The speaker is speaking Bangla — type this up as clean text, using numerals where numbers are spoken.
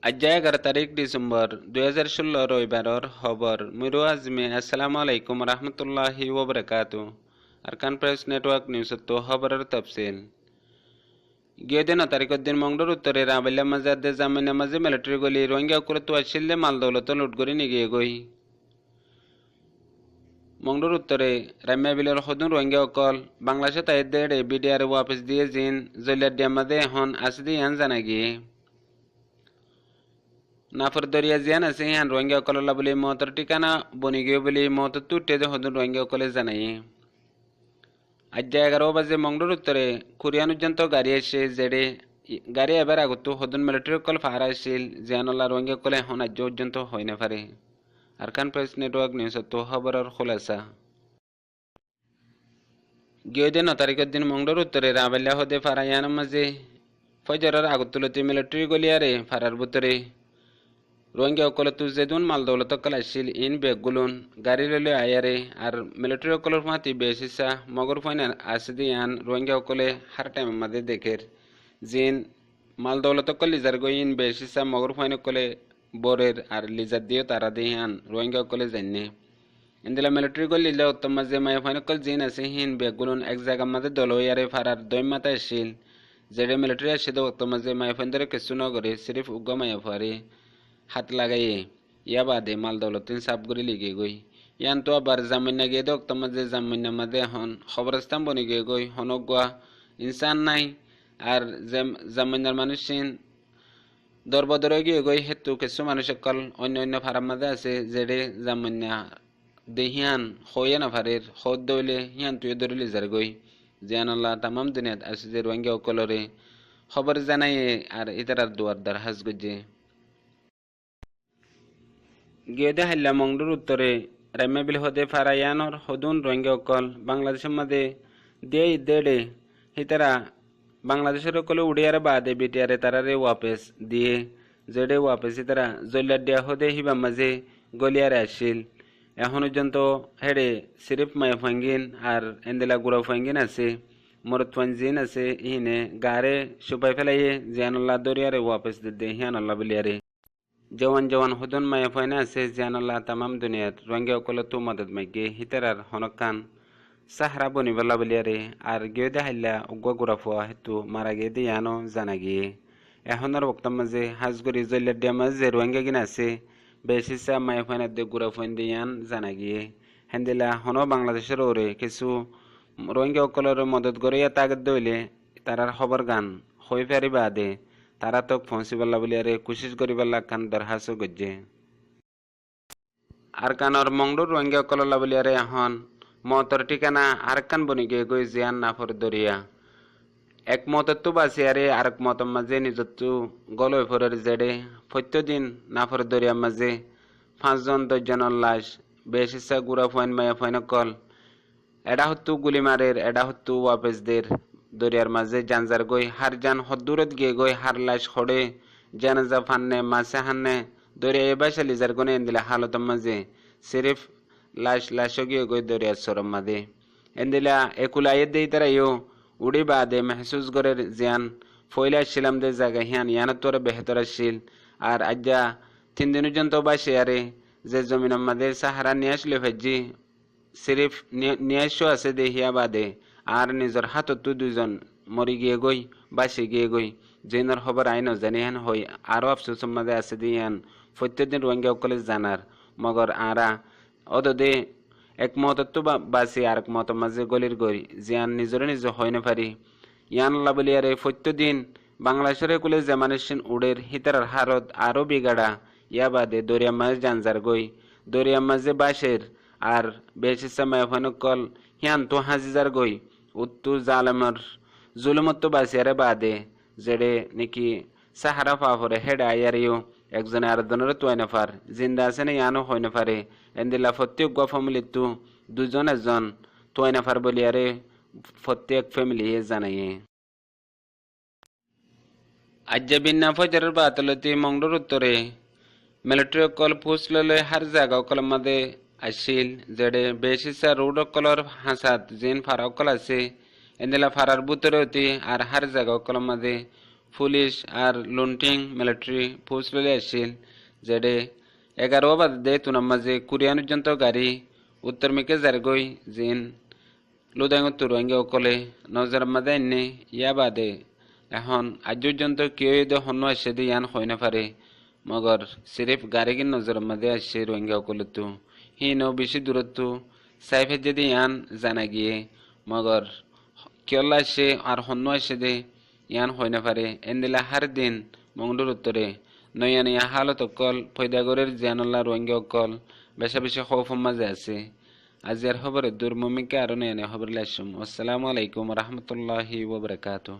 আজ 11 তারিখ ডিসেম্বর 2016 রবিবারর খবর মুরু আজমি আসসালামু আলাইকুম রহমতুল্লাহি ওবরাকাতু আরকান প্রেস নেটওয়ার্ক নিউজ তো খবরের তফসিল গিয়ে দিন তারিখের দিন মংডোর উত্তরে রাবাল্লা মাজাদে জামিনা মাঝে মিলিটারি গলি রোহিঙ্গা করে তো আসলে মাল দৌলত লুট করে নিয়ে গই মংডোর উত্তরে রাম্যা বিলের সদুন রোহিঙ্গা অকল বাংলাদেশে তাই দেড়ে বিডিআর ওয়াপস দিয়ে জিন জলিয়ার ডিয়ামাদে এখন আসদি ইয়ান জানা গিয়ে নাফর দরিয়া জিয়ান আছে হান রোহিঙ্গা কললা বলে মহতর ঠিকানা বনি গিয়ে বলে মহত তুটে হদুন রোহিঙ্গা কলে জানাই আজ 11 বাজে মংডোর উত্তরে কুরিয়ানুজন্ত গাড়ি এসে জেডে গাড়ি এবার আগত হদুন মিলিটারি কল ফাহারা আসছিল জিয়ানল্লা রোহিঙ্গা কলে এখন আজ পর্যন্ত হয় না পারে আরকান প্রেস নেটওয়ার্ক নিউজ তো খবরের খোলাসা গিয়ে দিন তারিখের দিন মংডোর উত্তরে রাবাল্লা হদে ফারাইয়ান মাঝে ফজরের আগত তুলতে মিলিটারি গলিয়ারে ফারার ভিতরে রোহিঙ্গা অকল তুজেদুন মাল দৌলত কালাইছিল ইন বেগগুলুন গাড়ি লইলে আয়ারে আর মিলিটারি অকলের ফাঁতি বেশিসা মগর ফাইন আসদি আন রোহিঙ্গা অকলে হার টাইম মাদে দেখের জিন মাল দৌলত কল লিজার গই ইন বেশিসা মগর ফাইন অকলে বরের আর লিজার দিও তারা দিয়ে আন রোহিঙ্গা অকলে জানে ইন্দিলা মিলিটারি গল লিলে উত্তম মাঝে মায়া ফাইন অকল জিন আছে হিন বেগগুলুন এক জায়গা মাঝে দলইয়ারে ফারার দৈম মাথা আসছিল যেডে মিলিটারি আসে উত্তম মাঝে মায়া ফাইন ধরে কিছু নগরে সিরিফ উগ্র মায়া ফারে হাত লাগাইয়ে ইয়া বাদে মাল দৌলতিন সাফ করে লিগে গই ইয়ান তো আবার জামিনা গিয়ে দোক তোমার যে জামিনা মাদে হন খবরস্থান বনে গিয়ে গই হনগুয়া ইনসান নাই আর যে জামিনার মানুষিন দরবদরে গিয়ে গই হেতু কিছু মানুষ কল অন্য অন্য ফারাম মাদে আছে যেডে জামিনা দেহিয়ান হইয়া না ফারের হদ দইলে হিয়ান তুই ধরে লিজার গই জিয়ান আল্লাহ তামাম দুনিয়াত আছে যে রোহিঙ্গা অকলরে খবর জানাই আর ইতারার দুয়ার দ্বার হাজ গজে গিয়েদে হাল্লা মংডুর উত্তরে রাম্যাবিল হদে ফারায়ানর হদুন রোহিঙ্গা অকল বাংলাদেশের মাঝে দিয়ে দেড়ে হিতারা বাংলাদেশের অকলে উড়িয়ারে বাদে বিটিয়ারে তারারে ওয়াপেস দিয়ে জেডে ওয়াপেস হিতারা জল্লার দিয়া হদে হিবা মাঝে গলিয়ারে আসছিল এখন পর্যন্ত হেডে সিরিফ মায়া ফাঙ্গিন আর এন্দেলা গুড়া ফাঙ্গিন আছে মরত ফাঞ্জিন আছে ইহিনে গারে সুপাই ফেলাইয়ে জিয়ানুল্লাহ দরিয়ারে ওয়াপেস দিতে হিয়ানুল্লাহ বলিয়ারে জওয়ান জওয়ান হদন মায়া ফাইনা আছে জিয়ানুল্লাহ তামাম দুনিয়াত রোহিঙ্গা অকল তো মদত মাইগে হিতারার হনকান সাহারা বনিবল্লা বলিয়ারে আর গিয়ে দেখাইলা উগ্র গুড়া ফুয়া হেতু মারা গিয়ে দিয়ানো জানা গিয়ে এখনের বক্তার মাঝে হাজগরি জল্লার দিয়া মাঝে রোহিঙ্গা কিনা আছে বেশিসা মায়া ফাইনার দিয়ে গুড়া ফাইন দিয়ান জানা গিয়ে হেন্দিলা হন বাংলাদেশের ওরে কিছু রোহিঙ্গা অকলের মদত গড়িয়া তাগত দইলে তারার খবর গান হয়ে পারি বাদে তারা তো পৌঁছিবাল্লা বলিয়ারে কোশিশ করিবাল্লা কান দরহাসও গজ্জে আর কানর মংডুর রোহিঙ্গা অকল্লা বলিয়ারে এখন মতর ঠিকানা আর কান বনি গিয়ে গই জিয়ান নাফর দরিয়া এক মতত তো বাসিয়ারে আর মতর মাঝে নিজত্তু গলয় ফরের জেডে প্রত্যেকদিন নাফর দরিয়া মাঝে 5-10জনের লাশ বেশিসা গুড়া ফাইন মায়া ফাইন কল এডা হত্তু গুলিমারের এডা হত্তু ওয়াপেসদের দরিয়ার মাঝে জানজার গই হার জান হদ্দুরত গিয়ে গই হার লাশ খড়ে জানাজা ফান্নে মাসে হান্নে দরিয়া এবার লিজার গনে এন্দিলা হালতর মাঝে সিরিফ লাশ গিয়ে গই দরিয়ার সরম মাঝে এন্দিলা একুলাইয়ে দেই তারা ইও উড়ি বাদে মেহসুস গরের জিয়ান ফইলা আসছিলাম দে জায়গা হিয়ান ইয়ানত তোরা বেহতর আসছিল আর আজ্জা 3 দিন পর্যন্ত বাসে আরে যে জমিন আমাদের সাহারা নিয়ে আসলে ভাজি সিরিফ নিয়ে আছে দেহিয়া বাদে আর নিজের হাততো 2জন মরি গিয়ে গই বাসে গিয়ে গই জেনার খবর আইন জানি হেন হই আরো আফসোস মাঝে আছে দিয়ান প্রত্যেকদিন রোহিঙ্গা কলেজ জানার মগর আরা অদে এক মততো বাসি আর এক মত মাঝে গলির গই জিয়ান নিজরে নিজ হয় না পারি ইয়ান লাবলিয়ারে প্রত্যেকদিন বাংলাদেশের কলেজ জামানেশন উড়ের হিতার হারত আরো বিগাড়া ইয়া বাদে দরিয়া মাঝ জানজার গই দরিয়া মাঝে বাসের আর বেশি সময় কল হিয়ান তো হাজিজার গই উত্তু জালেমর জুলুমত তো বাসিয়ারে বাদে যেডে নাকি সাহারা ফাফরে হেড আয়ারিও একজনে আর জনের তো নাফার জিন্দা আছে না ইয়ানো হয় না পারে এন্দিলা প্রত্যেক গো ফ্যামিলিতো 2জন 1জন তো নাফার বলিয়ারে প্রত্যেক ফ্যামিলি জানাইয়ে আজ্জা বিন্না ফজরের বাতলতি মংডুর উত্তরে মিলিটারি কল পুষললে হার জায়গা কল মাদে আসছিল যেডে বেশিসা রোড কলর হাসাত জিন ফারা কল আছে এন্দিলা ফারার বুতরে অতি আর হার জায়গা কল মাদে পুলিশ আর লুন্টিং মিলিটারি ফৌজ লইয়া আসছিল যেডে 11 বাজে তুনার মাঝে কুরিয়ানুজন্ত গাড়ি উত্তর মিকে জারগই জিন লুদাং উত্তর রোহিঙ্গা অকলে নজর মাঝে এনে ইয়া বাদে এখন আজ পর্যন্ত কেউ যদি হন্য আসে দিয়ে ইয়ান হয় না পারে মগর সিরিফ গাড়ি কিন নজর মাঝে আসছে রোহিঙ্গা অকলে তো হিন বেশি দূরত্ব সাইফের যদি ইয়ান জানা গিয়ে মগর কিয়লা আসে আর হন্য আসে দে ইয়ান হয় না পারে এন্দিলা হার দিন মংডুর উত্তরে নয়ান ইয়া হালত অকল ফৈদাগরের জিয়ানুল্লাহ রোহিঙ্গা অকল বেশা বেশি খৌফ মাঝে আছে আজিয়ার খবরের দূর মমিকে আরো নয়ানে খবর লাইসুম আসসালামু আলাইকুম রহমতুল্লাহি ওবরাকাতুহ